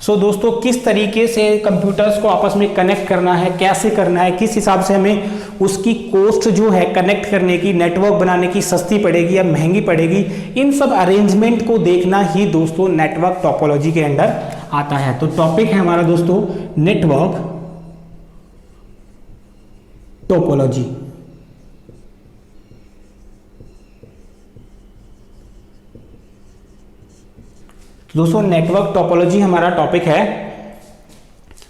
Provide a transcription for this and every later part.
सो दोस्तों किस तरीके से कंप्यूटर्स को आपस में कनेक्ट करना है, कैसे करना है, किस हिसाब से हमें उसकी कॉस्ट जो है कनेक्ट करने की, नेटवर्क बनाने की सस्ती पड़ेगी या महंगी पड़ेगी, इन सब अरेंजमेंट को देखना ही दोस्तों नेटवर्क टोपोलॉजी के अंडर आता है। तो टॉपिक है हमारा दोस्तों नेटवर्क टोपोलॉजी। दोस्तों नेटवर्क टोपोलॉजी हमारा टॉपिक है।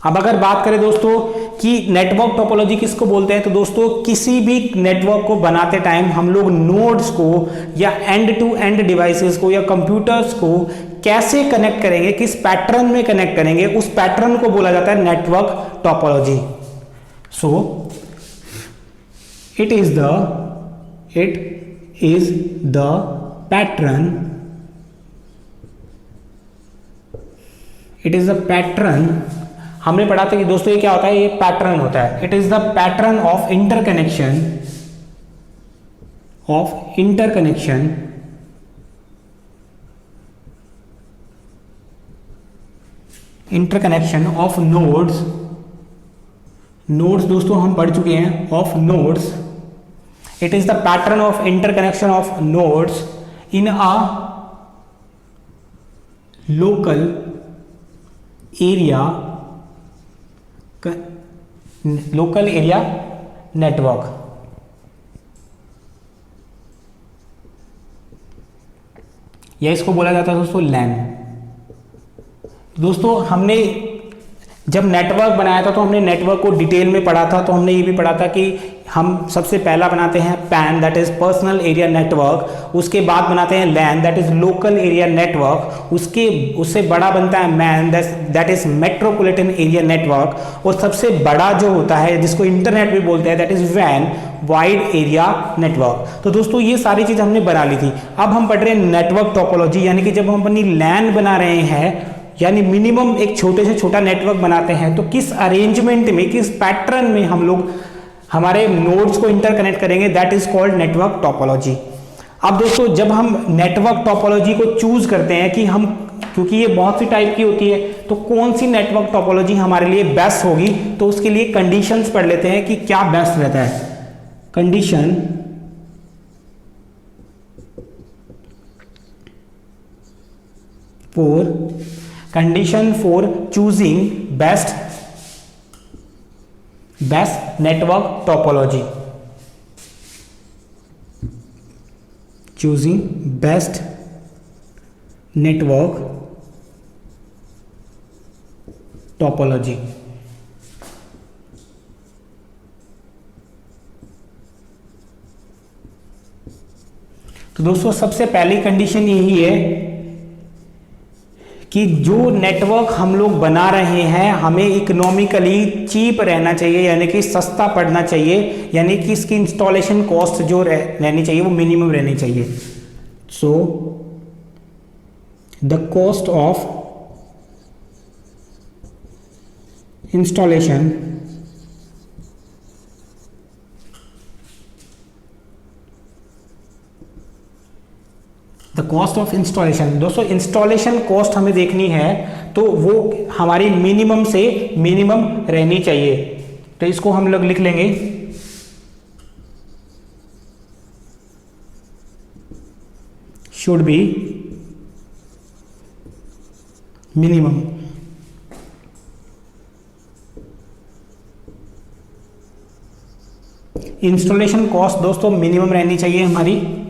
अब अगर बात करें दोस्तों कि नेटवर्क टोपोलॉजी किसको बोलते हैं, तो दोस्तों किसी भी नेटवर्क को बनाते टाइम हम लोग नोड्स को या एंड टू एंड डिवाइसेस को या कंप्यूटर्स को कैसे कनेक्ट करेंगे, किस पैटर्न में कनेक्ट करेंगे, उस पैटर्न को बोला जाता है network topology. So it is the pattern, it is the pattern, हमने पढ़ा था कि दोस्तों ये क्या होता है, ये पैटर्न होता है। It is the pattern of interconnection of nodes दोस्तों हम पढ़ चुके हैं, of nodes. It is the pattern of interconnection of nodes in a local area network. या इसको बोला जाता है दोस्तों लैन। दोस्तों हमने जब नेटवर्क बनाया था तो हमने नेटवर्क को डिटेल में पढ़ा था। तो हमने ये भी पढ़ा था कि हम सबसे पहला बनाते हैं PAN, that is personal area network. उसके बाद बनाते हैं LAN, that is local area network. उससे बड़ा बनता है MAN, that is metropolitan area network. और सबसे बड़ा जो होता है जिसको इंटरनेट भी बोलते हैं, that is when, wide area network. तो दोस्तों ये सारी चीज हमने बना ली थी। अब हम पढ़ रहे हैं नेटवर्क टोपोलॉजी, यानी कि जब हम अपनी लैन बना रहे हैं, यानी मिनिमम एक छोटे से छोटा नेटवर्क बनाते हैं, तो किस अरेंजमेंट में, किस पैटर्न में हम लोग हमारे नोड्स को इंटरकनेक्ट करेंगे, that is called network topology. अब दोस्तों जब हम नेटवर्क टोपोलॉजी को चूज करते हैं कि हम, क्योंकि ये बहुत सी टाइप की होती है, तो कौन सी नेटवर्क टोपोलॉजी हमारे लिए बेस्ट होगी, तो उसके लिए कंडीशंस पढ़ लेते हैं कि क्या बेस्ट रहता है। Condition for choosing best network topology, choosing best network topology. तो दोस्तों सबसे पहली कंडीशन यही है कि जो नेटवर्क हम लोग बना रहे हैं हमें इकोनॉमिकली चीप रहना चाहिए, यानी कि सस्ता पड़ना चाहिए, यानी कि इसकी इंस्टॉलेशन कॉस्ट जो रहनी चाहिए वो मिनिमम रहनी चाहिए। So the cost of installation दोस्तों इंस्टॉलेशन कॉस्ट हमें देखनी है तो वो हमारी मिनिमम से मिनिमम रहनी चाहिए। तो इसको हम लोग लिख लेंगे should be minimum. Installation cost दोस्तों मिनिमम रहनी चाहिए हमारी।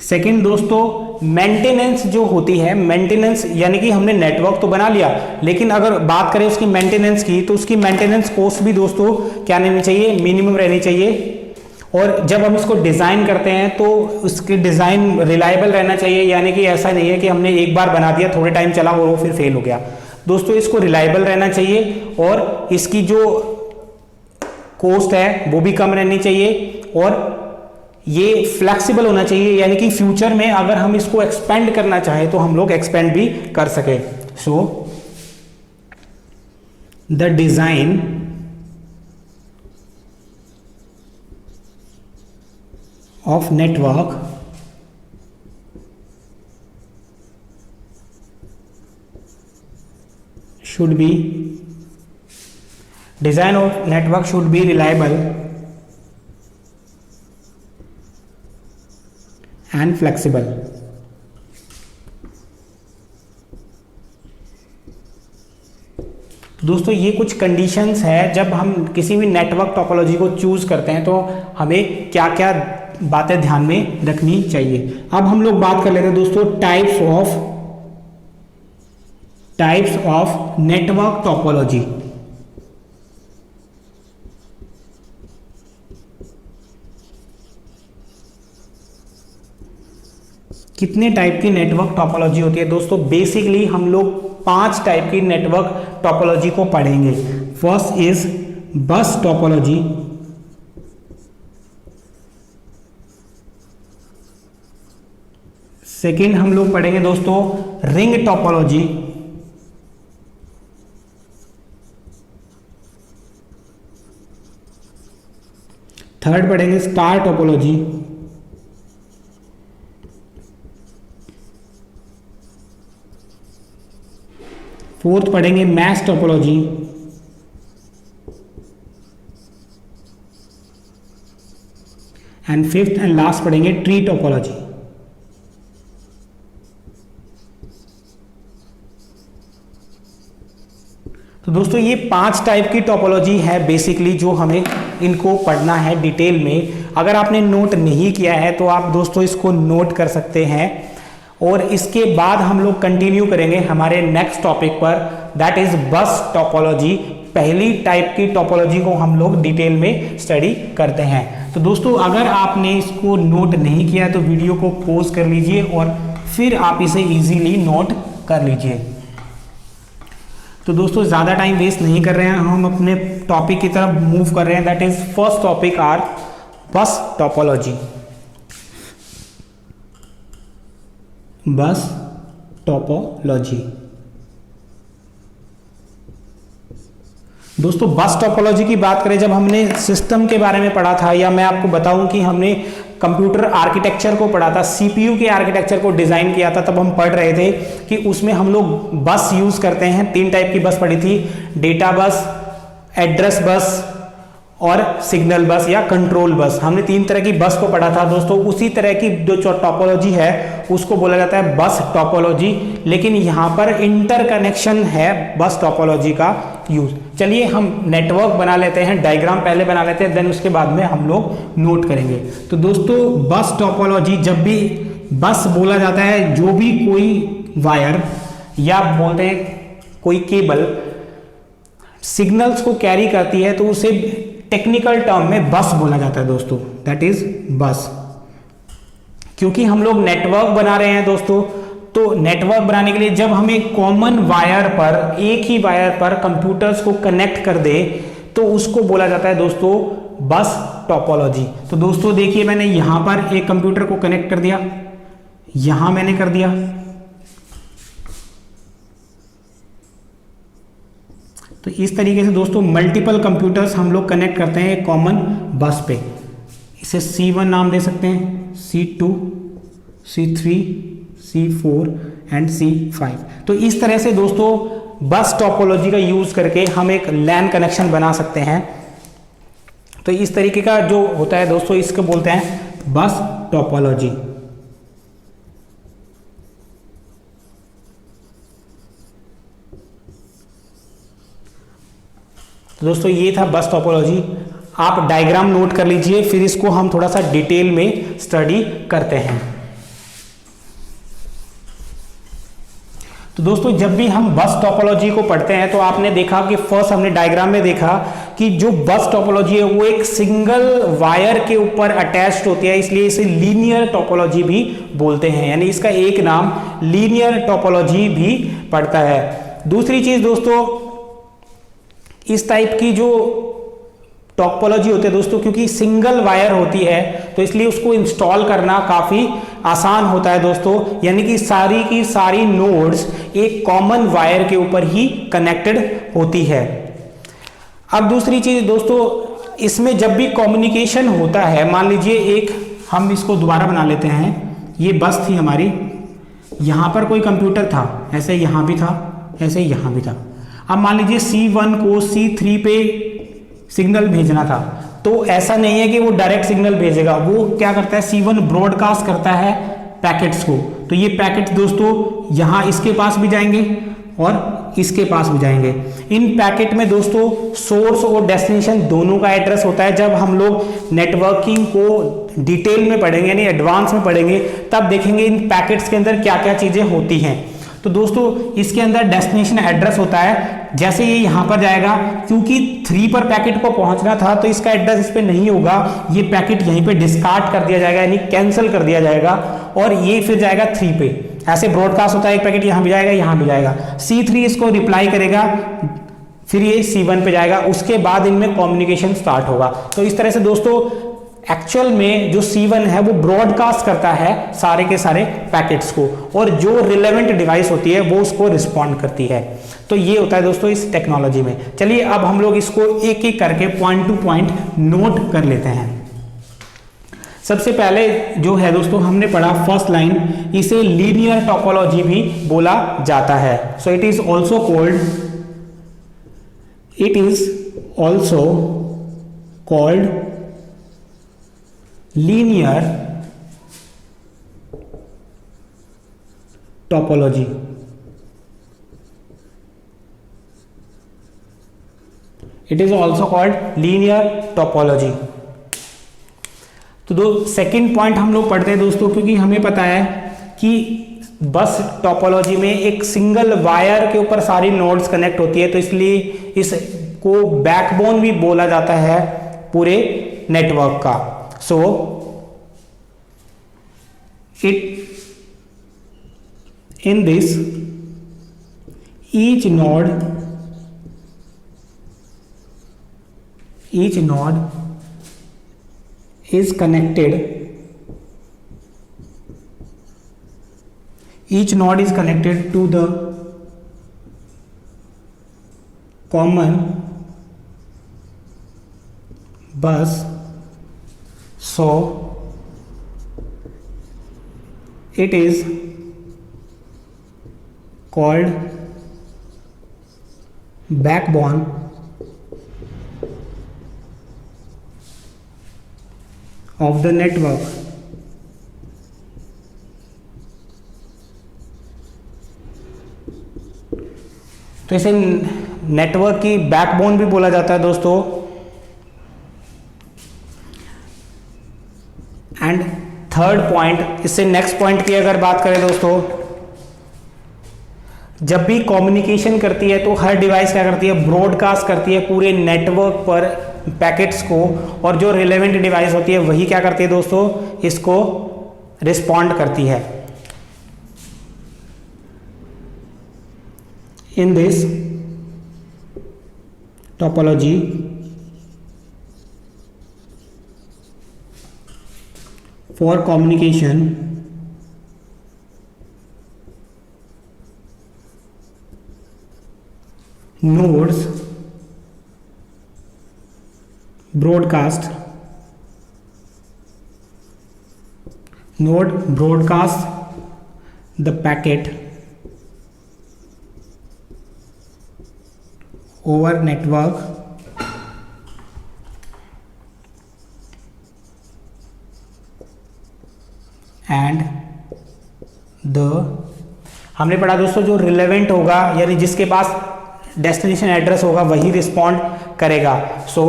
सेकंड दोस्तों मेंटेनेंस जो होती है, मेंटेनेंस यानी कि हमने नेटवर्क तो बना लिया, लेकिन अगर बात करें उसकी मेंटेनेंस की, तो उसकी मेंटेनेंस कॉस्ट भी दोस्तों क्या रहनी चाहिए, मिनिमम रहनी चाहिए। और जब हम इसको डिज़ाइन करते हैं तो उसकी डिज़ाइन रिलायबल रहना चाहिए, यानी कि ऐसा नहीं है कि हमने एक बार बना दिया, थोड़े टाइम चला और वो फिर फेल हो गया। दोस्तों इसको रिलायबल रहना चाहिए और इसकी जो कॉस्ट है वो भी कम रहनी चाहिए और ये फ्लेक्सिबल होना चाहिए, यानी कि फ्यूचर में अगर हम इसको एक्सपेंड करना चाहें तो हम लोग एक्सपेंड भी कर सके। So the design of network should be design of network should be reliable and flexible. तो दोस्तों ये कुछ कंडीशंस है जब हम किसी भी नेटवर्क टोपोलॉजी को चूज करते हैं तो हमें क्या क्या बातें ध्यान में रखनी चाहिए। अब हम लोग बात कर लेते हैं दोस्तों टाइप्स ऑफ नेटवर्क टोपोलॉजी। कितने टाइप की नेटवर्क टोपोलॉजी होती है दोस्तों? बेसिकली हम लोग 5 टाइप की नेटवर्क टोपोलॉजी को पढ़ेंगे। फर्स्ट इज बस टोपोलॉजी, सेकेंड हम लोग पढ़ेंगे दोस्तों रिंग टोपोलॉजी, थर्ड पढ़ेंगे स्टार टोपोलॉजी, फोर्थ पढ़ेंगे mesh topology, and fifth and last पढ़ेंगे ट्री टोपोलॉजी। तो दोस्तों ये 5 टाइप की टोपोलॉजी है बेसिकली जो हमें इनको पढ़ना है डिटेल में। अगर आपने नोट नहीं किया है तो आप दोस्तों इसको नोट कर सकते हैं और इसके बाद हम लोग कंटिन्यू करेंगे हमारे नेक्स्ट टॉपिक पर, दैट इज बस टोपोलॉजी। पहली टाइप की टोपोलॉजी को हम लोग डिटेल में स्टडी करते हैं। तो दोस्तों अगर आपने इसको नोट नहीं किया तो वीडियो को पॉज कर लीजिए और फिर आप इसे इजीली नोट कर लीजिए। तो दोस्तों ज़्यादा टाइम वेस्ट नहीं कर रहे हैं, हम अपने टॉपिक की तरफ मूव कर रहे हैं। That is first topic are bus topology. Bus topology दोस्तों, बस टोपोलॉजी की बात करें, जब हमने सिस्टम के बारे में पढ़ा था, या मैं आपको बताऊं कि हमने कंप्यूटर आर्किटेक्चर को पढ़ा था, सीपीयू के आर्किटेक्चर को डिजाइन किया था, तब हम पढ़ रहे थे कि उसमें हम लोग बस यूज करते हैं। 3 टाइप की बस पढ़ी थी, डेटा बस, एड्रेस बस और सिग्नल बस या कंट्रोल बस। हमने 3 तरह की बस को पढ़ा था दोस्तों। उसी तरह की जो टोपोलॉजी है उसको बोला जाता है बस टोपोलॉजी, लेकिन यहाँ पर इंटरकनेक्शन है बस टोपोलॉजी का यूज। चलिए हम नेटवर्क बना लेते हैं, डायग्राम पहले बना लेते हैं, देन उसके बाद में हम लोग नोट करेंगे। तो दोस्तों बस टोपोलॉजी, जब भी बस बोला जाता है, जो भी कोई वायर या बोलते हैं कोई केबल सिग्नल्स को कैरी करती है तो उसे टेक्निकल टर्म में बस बोला जाता है दोस्तों, दैट इज बस। क्योंकि हम लोग नेटवर्क बना रहे हैं दोस्तों, तो नेटवर्क बनाने के लिए जब हम एक कॉमन वायर पर, एक ही वायर पर कंप्यूटर्स को कनेक्ट कर दे तो उसको बोला जाता है दोस्तों बस टोपोलॉजी। तो दोस्तों देखिए, मैंने यहां पर एक कंप्यूटर को कनेक्ट कर दिया, यहां मैंने कर दिया, तो इस तरीके से दोस्तों मल्टीपल कंप्यूटर्स हम लोग कनेक्ट करते हैं एक कॉमन बस पे। इसे C1 नाम दे सकते हैं, C2, C3, C4 and C5। तो इस तरह से दोस्तों बस टोपोलॉजी का यूज करके हम एक लैन कनेक्शन बना सकते हैं। तो इस तरीके का जो होता है दोस्तों, इसको बोलते हैं बस टोपोलॉजी। तो दोस्तों ये था बस टोपोलॉजी। आप डायग्राम नोट कर लीजिए, फिर इसको हम थोड़ा सा डिटेल में स्टडी करते हैं। तो दोस्तों जब भी हम बस टोपोलॉजी को पढ़ते हैं तो आपने देखा कि फर्स्ट हमने डायग्राम में देखा कि जो बस टोपोलॉजी है वो एक सिंगल वायर के ऊपर अटैच्ड होती है, इसलिए इसे लीनियर टोपोलॉजी भी बोलते हैं, यानी इसका एक नाम लीनियर टोपोलॉजी भी पड़ता है। दूसरी चीज दोस्तों, इस टाइप की जो टोपोलॉजी होती है दोस्तों, क्योंकि सिंगल वायर होती है तो इसलिए उसको इंस्टॉल करना काफी आसान होता है दोस्तों, यानी कि सारी की सारी नोड्स एक कॉमन वायर के ऊपर ही कनेक्टेड होती है। अब दूसरी चीज दोस्तों, इसमें जब भी कम्युनिकेशन होता है, मान लीजिए एक, हम इसको दोबारा बना लेते हैं, ये बस थी हमारी, यहां पर कोई कंप्यूटर था, ऐसे यहां भी था, ऐसे यहां भी था। अब मान लीजिए C1 को C3 पे सिग्नल भेजना था, तो ऐसा नहीं है कि वो डायरेक्ट सिग्नल भेजेगा, वो क्या करता है C1 ब्रॉडकास्ट करता है पैकेट्स को। तो ये पैकेट्स दोस्तों यहाँ इसके पास भी जाएंगे और इसके पास भी जाएंगे। इन पैकेट में दोस्तों सोर्स और डेस्टिनेशन दोनों का एड्रेस होता है। जब हम लोग नेटवर्किंग को डिटेल में पढ़ेंगे यानी एडवांस में पढ़ेंगे तब देखेंगे इन पैकेट्स के अंदर क्या क्या चीजें होती हैं। तो दोस्तों इसके अंदर डेस्टिनेशन एड्रेस होता है। जैसे ये यहाँ पर जाएगा, क्योंकि 3 पर पैकेट को पहुंचना था तो इसका एड्रेस इस पे नहीं होगा, ये पैकेट यहीं पे डिस्कार्ड कर दिया जाएगा यानी कैंसिल कर दिया जाएगा और ये फिर जाएगा 3 पे। ऐसे ब्रॉडकास्ट होता है, एक पैकेट यहाँ भी जाएगा यहाँ भी जाएगा, C3 इसको रिप्लाई करेगा, फिर ये C1 पे जाएगा, उसके बाद इनमें कम्युनिकेशन स्टार्ट होगा। तो इस तरह से दोस्तों एक्चुअल में जो C1 है वो ब्रॉडकास्ट करता है सारे के सारे पैकेट्स को और जो रिलेवेंट डिवाइस होती है वो उसको रिस्पॉन्ड करती है। तो ये होता है दोस्तों इस टेक्नोलॉजी में। चलिए अब हम लोग इसको एक एक करके पॉइंट टू पॉइंट नोट कर लेते हैं। सबसे पहले जो है दोस्तों हमने पढ़ा फर्स्ट लाइन, इसे लीनियर टोपोलॉजी भी बोला जाता है। So it is also called linear topology. It is also called linear topology. तो सेकंड पॉइंट हम लोग पढ़ते हैं दोस्तों, क्योंकि हमें पता है कि बस टोपोलॉजी में एक सिंगल वायर के ऊपर सारी नोड्स कनेक्ट होती है, तो इसलिए इसको बैकबोन भी बोला जाता है पूरे नेटवर्क का। So it in this each node is connected, each node is connected to the common bus, so it is called backbone of the network। तो इसे नेटवर्क की बैकबोन भी बोला जाता है दोस्तों। एंड थर्ड पॉइंट, इससे नेक्स्ट पॉइंट की अगर बात करें दोस्तों, जब भी कम्युनिकेशन करती है तो हर डिवाइस क्या करती है, ब्रॉडकास्ट करती है पूरे नेटवर्क पर पैकेट्स को, और जो रिलेवेंट डिवाइस होती है वही क्या करती है दोस्तों, इसको रिस्पॉन्ड करती है। इन this topology for communication nodes broadcast the packet over network and हमने पढ़ा दोस्तों जो रिलेवेंट होगा यानी जिसके पास डेस्टिनेशन एड्रेस होगा वही रिस्पॉन्ड करेगा। So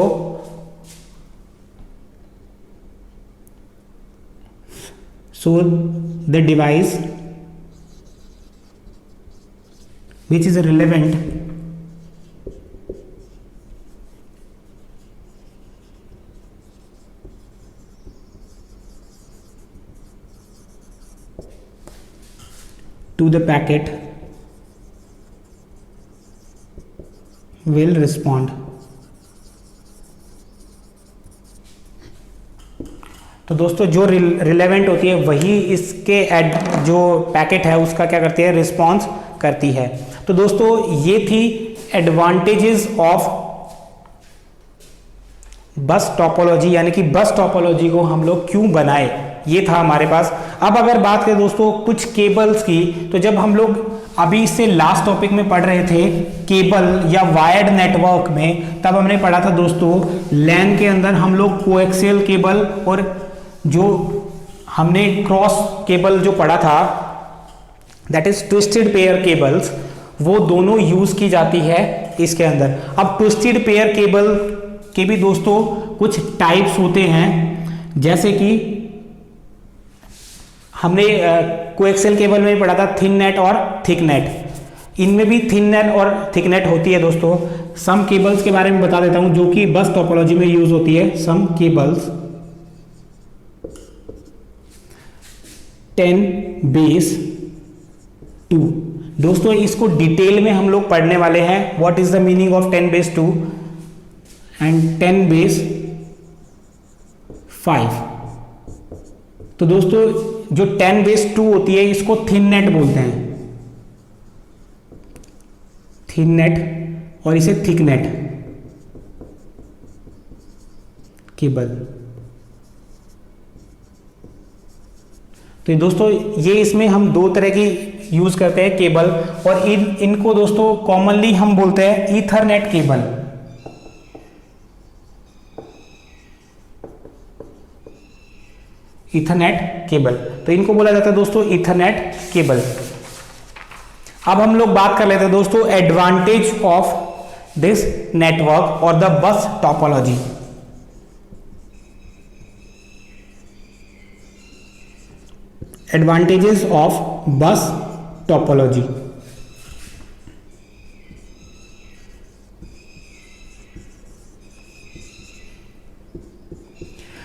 the device which is relevant to the packet will respond। तो दोस्तों जो रिलेवेंट होती है वही इसके जो पैकेट है उसका क्या करती है, रिस्पॉन्स करती है। तो दोस्तों ये थी एडवांटेजेस ऑफ बस टोपोलॉजी, यानी कि बस टोपोलॉजी को हम लोग क्यों बनाए, ये था हमारे पास। अब अगर बात करें दोस्तों कुछ केबल्स की, तो जब हम लोग अभी इससे लास्ट टॉपिक में पढ़ रहे थे केबल या वायर्ड नेटवर्क में, तब हमने पढ़ा था दोस्तों लैन के अंदर हम लोग कोएक्सियल केबल और जो हमने क्रॉस केबल जो पढ़ा था that is twisted pair cables, वो दोनों यूज की जाती है इसके अंदर। अब ट्विस्टेड पेयर केबल के भी दोस्तों कुछ टाइप्स होते हैं, जैसे कि हमने कोएक्सियल केबल में पढ़ा था थिन नेट और थिक नेट। इनमें भी थिन नेट और थिक नेट होती है दोस्तों। सम केबल्स के बारे में बता देता हूं जो कि बस टोपोलॉजी में यूज होती है। सम केबल्स 10^2 दोस्तों, इसको डिटेल में हम लोग पढ़ने वाले हैं। What is the meaning of 10^2 and 10^5। तो दोस्तों जो 10^2 होती है इसको थिन नेट बोलते हैं, थिन नेट, और इसे थिक नेट केबल। तो दोस्तों ये इसमें हम दो तरह की यूज करते हैं केबल, और इनको दोस्तों कॉमनली हम बोलते हैं ईथरनेट केबल। ईथरनेट केबल, तो इनको बोला जाता है दोस्तों ईथरनेट केबल। अब हम लोग बात कर लेते हैं दोस्तों एडवांटेज ऑफ दिस नेटवर्क और the bus topology. Advantages of बस टोपोलॉजी।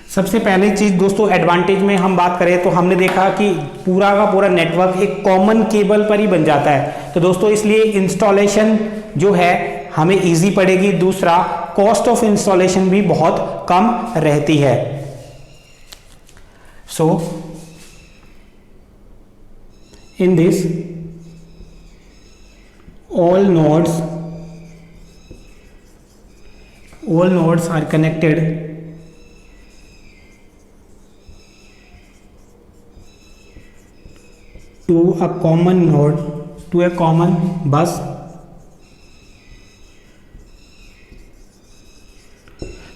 सबसे पहली चीज दोस्तों एडवांटेज में हम बात करें तो हमने देखा कि पूरा का पूरा नेटवर्क एक कॉमन केबल पर ही बन जाता है, तो दोस्तों इसलिए इंस्टॉलेशन जो है हमें इजी पड़ेगी। दूसरा, कॉस्ट ऑफ इंस्टॉलेशन भी बहुत कम रहती है। सो in this all nodes are connected to a common node, to a common bus,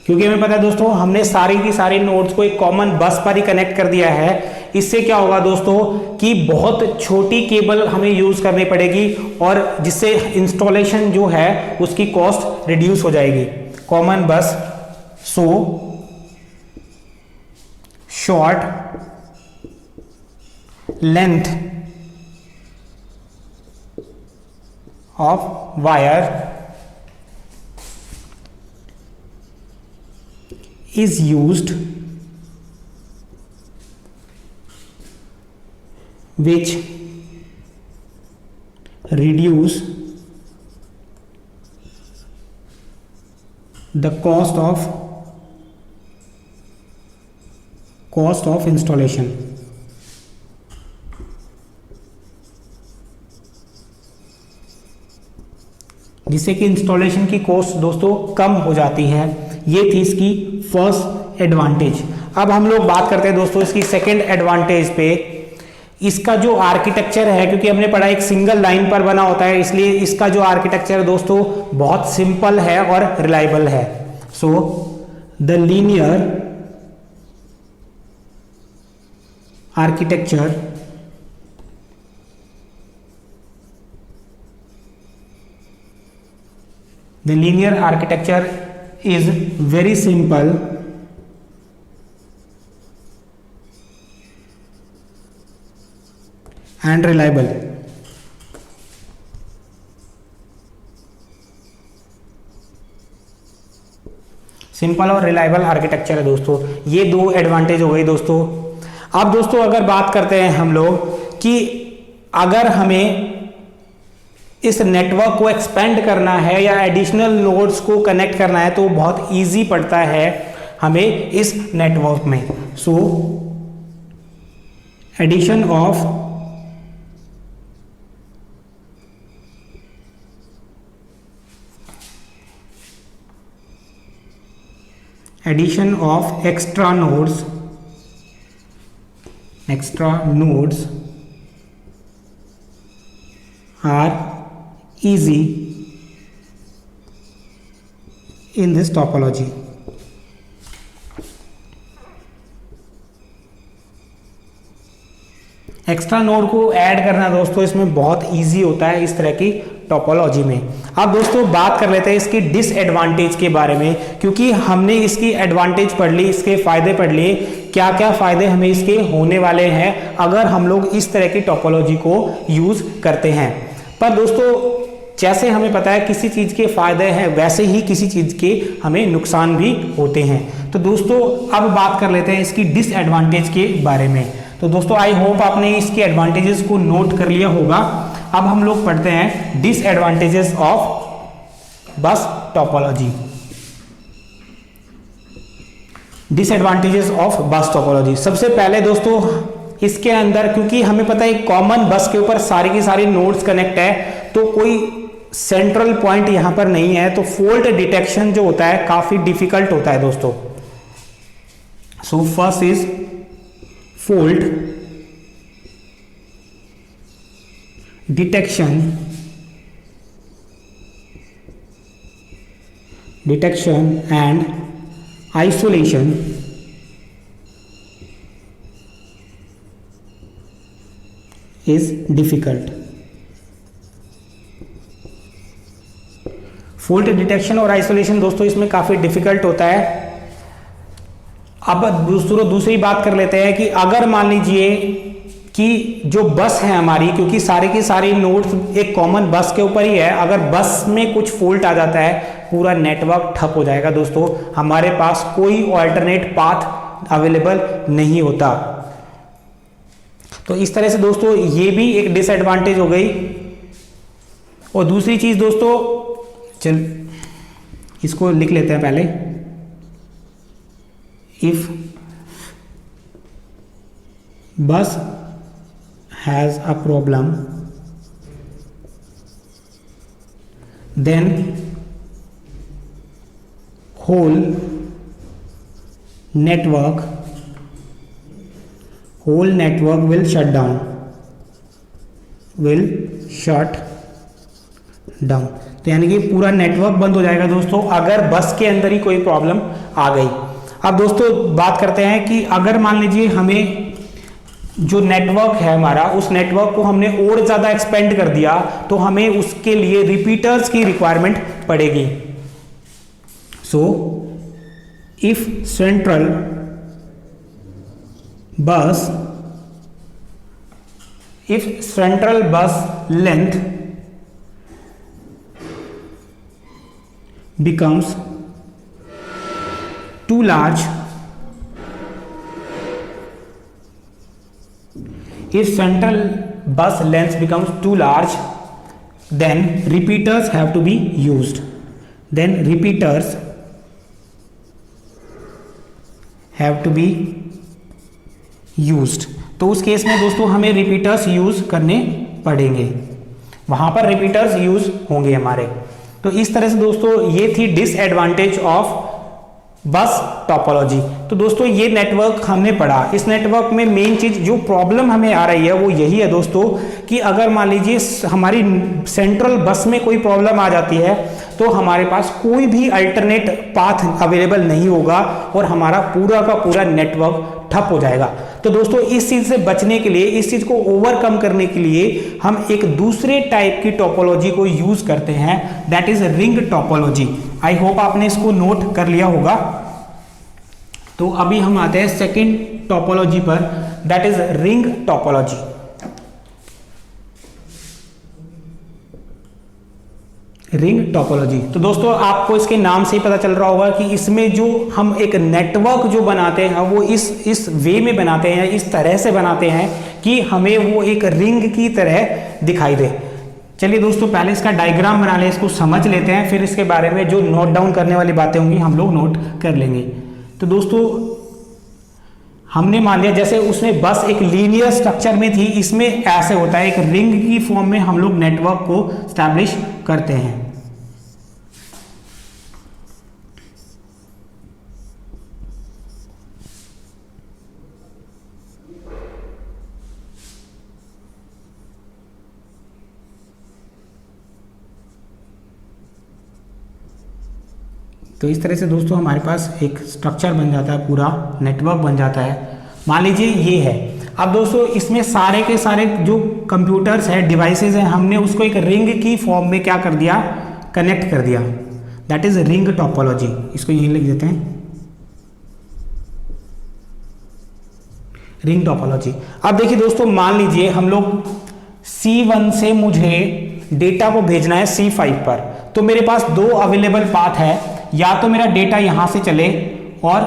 क्योंकि हमें पता है दोस्तों हमने सारी की सारी नोड्स को एक कॉमन बस पर ही कनेक्ट कर दिया है। इससे क्या होगा दोस्तों कि बहुत छोटी केबल हमें यूज करनी पड़ेगी और जिससे इंस्टॉलेशन जो है उसकी कॉस्ट रिड्यूस हो जाएगी। कॉमन बस, so short length of wire is used which reduce the cost of installation। जिससे कि इंस्टॉलेशन की कॉस्ट दोस्तों कम हो जाती है। ये थी इसकी फर्स्ट एडवांटेज। अब हम लोग बात करते हैं दोस्तों इसकी सेकंड एडवांटेज पे। इसका जो आर्किटेक्चर है, क्योंकि हमने पढ़ा एक सिंगल लाइन पर बना होता है, इसलिए इसका जो आर्किटेक्चर दोस्तों बहुत सिंपल है और रिलायबल है। So the linear architecture is very simple and reliable। Simple और रिलायबल आर्किटेक्चर है दोस्तों। ये दो एडवांटेज हो गई दोस्तों। अब दोस्तों अगर बात करते हैं हम लोग कि अगर हमें इस नेटवर्क को एक्सपेंड करना है या एडिशनल नोड्स को कनेक्ट करना है तो बहुत इजी पड़ता है हमें इस नेटवर्क में। So addition of extra nodes are easy in this topology. Extra node को ऐड करना दोस्तों इसमें बहुत इजी होता है इस तरह की टोपोलॉजी में। अब दोस्तों बात कर लेते हैं इसकी डिसएडवांटेज के बारे में, क्योंकि हमने इसकी एडवांटेज पढ़ ली, इसके फायदे पढ़ लिए, क्या क्या फायदे हमें इसके होने वाले हैं अगर हम लोग इस तरह की टोपोलॉजी को यूज करते हैं। पर दोस्तों जैसे हमें पता है किसी चीज के फायदे हैं, वैसे ही किसी चीज के हमें नुकसान भी होते हैं। तो दोस्तों अब बात कर लेते हैं इसकी डिसएडवांटेज के बारे में। तो दोस्तों आई होप आपने इसके एडवांटेजेस को नोट कर लिया होगा। अब हम लोग पढ़ते हैं डिसएडवांटेजेस ऑफ बस टोपोलॉजी। डिसएडवांटेजेस ऑफ बस टोपोलॉजी, सबसे पहले दोस्तों इसके अंदर, क्योंकि हमें पता है कॉमन बस के ऊपर सारी की सारी नोड्स कनेक्ट है, तो कोई सेंट्रल पॉइंट यहां पर नहीं है, तो फॉल्ट डिटेक्शन जो होता है काफी डिफिकल्ट होता है दोस्तों। So first is fault detection and isolation is difficult। Fault detection और आइसोलेशन दोस्तों इसमें काफी डिफिकल्ट होता है। अब दूसरी बात कर लेते हैं कि अगर मान लीजिए कि जो बस है हमारी, क्योंकि सारे की सारी नोड्स एक कॉमन बस के ऊपर ही है, अगर बस में कुछ फॉल्ट आ जाता है पूरा नेटवर्क ठप हो जाएगा दोस्तों, हमारे पास कोई ऑल्टरनेट पाथ अवेलेबल नहीं होता। तो इस तरह से दोस्तों ये भी एक डिसएडवांटेज हो गई। और दूसरी चीज दोस्तों, चल इसको लिख लेते हैं पहले। If bus has a problem, then whole network will shut down, तो यानी कि पूरा नेटवर्क बंद हो जाएगा दोस्तों अगर बस के अंदर ही कोई प्रॉब्लम आ गई। अब दोस्तों बात करते हैं कि अगर मान लीजिए हमें जो नेटवर्क है हमारा, उस नेटवर्क को हमने और ज्यादा एक्सपेंड कर दिया, तो हमें उसके लिए रिपीटर्स की रिक्वायरमेंट पड़ेगी। So if central bus length becomes too large, if central bus length becomes too large, then repeaters have to be used, तो उस केस में दोस्तों हमें रिपीटर्स यूज करने पड़ेंगे, वहां पर रिपीटर्स यूज होंगे हमारे। तो इस तरह से दोस्तों ये थी डिसएडवांटेज ऑफ बस टोपोलॉजी। तो दोस्तों ये नेटवर्क हमने पढ़ा। इस नेटवर्क में मेन चीज जो प्रॉब्लम हमें आ रही है वो यही है दोस्तों कि अगर मान लीजिए हमारी सेंट्रल बस में कोई प्रॉब्लम आ जाती है तो हमारे पास कोई भी अल्टरनेट पाथ अवेलेबल नहीं होगा और हमारा पूरा का पूरा नेटवर्क ठप हो जाएगा। तो दोस्तों इस चीज से बचने के लिए, इस चीज को ओवरकम करने के लिए हम एक दूसरे टाइप की टोपोलॉजी को यूज करते हैं, that is ring topology. I hope आपने इसको नोट कर लिया होगा। तो अभी हम आते हैं सेकंड टोपोलॉजी पर, that is ring topology. Ring topology, तो दोस्तों आपको इसके नाम से ही पता चल रहा होगा कि इसमें जो हम एक नेटवर्क जो बनाते हैं वो इस वे में बनाते हैं, इस तरह से बनाते हैं कि हमें वो एक रिंग की तरह दिखाई दे। चलिए दोस्तों पहले इसका डायग्राम बना लें, इसको समझ लेते हैं, फिर इसके बारे में जो नोट डाउन करने वाली बातें होंगी हम लोग नोट कर लेंगे। तो दोस्तों हमने मान लिया जैसे उसमें बस एक लीनियर स्ट्रक्चर में थी, इसमें ऐसे होता है, एक रिंग की फॉर्म में हम लोग नेटवर्क को स्टैब्लिश करते हैं। तो इस तरह से दोस्तों हमारे पास एक स्ट्रक्चर बन जाता है, पूरा नेटवर्क बन जाता है। मान लीजिए ये है। अब दोस्तों इसमें सारे के सारे जो कंप्यूटर्स हैं, डिवाइसेस हैं, हमने उसको एक रिंग की फॉर्म में क्या कर दिया, कनेक्ट कर दिया। That is ring topology. इसको यहीं लिख देते हैं, रिंग टोपोलॉजी। अब देखिए दोस्तों, मान लीजिए हम लोग C1 से मुझे डेटा को भेजना है C5 पर, तो मेरे पास दो अवेलेबल पाथ है, या तो मेरा डेटा यहां से चले और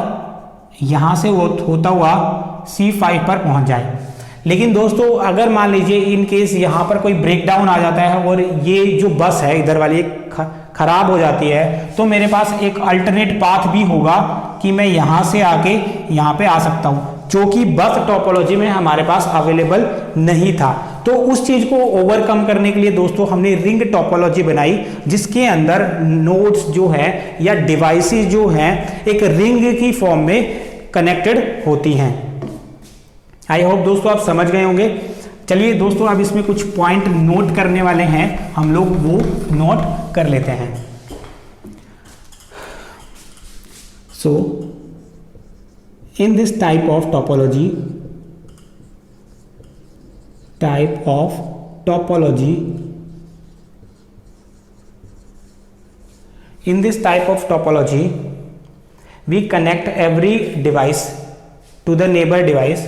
यहां से वो होता हुआ C5 पर पहुंच जाए। लेकिन दोस्तों अगर मान लीजिए इन केस यहां पर कोई ब्रेकडाउन आ जाता है और ये जो बस है इधर वाली खराब हो जाती है, तो मेरे पास एक अल्टरनेट पाथ भी होगा कि मैं यहां से आके यहां पे आ सकता हूं, जो कि बस टोपोलॉजी में हमारे पास अवेलेबल नहीं था। तो उस चीज को ओवरकम करने के लिए दोस्तों हमने रिंग टोपोलॉजी बनाई, जिसके अंदर नोड्स जो है या डिवाइसेस जो हैं एक रिंग की फॉर्म में कनेक्टेड होती हैं। आई होप दोस्तों आप समझ गए होंगे। चलिए दोस्तों अब इसमें कुछ पॉइंट नोट करने वाले हैं, हम लोग वो नोट कर लेते हैं। सो in this type of topology we connect every device to the neighbor device.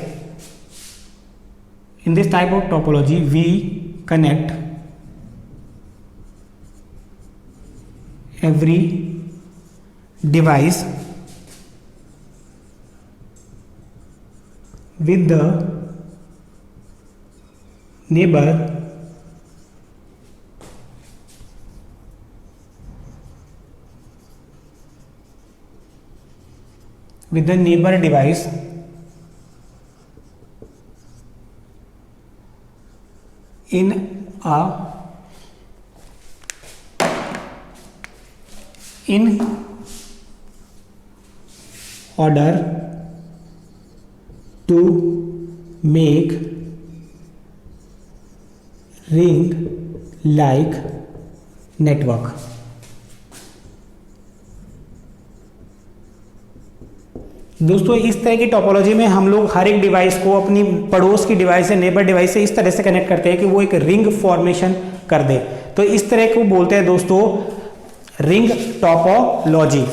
In this type of topology we connect every device with the neighbor device in order to make ring like network। दोस्तों इस तरह की topology में हम लोग हर एक device को अपनी पड़ोस की डिवाइस से, नेबर डिवाइस से इस तरह से कनेक्ट करते हैं कि वो एक रिंग फॉर्मेशन कर दे। तो इस तरह को बोलते हैं दोस्तों रिंग टोपोलॉजी।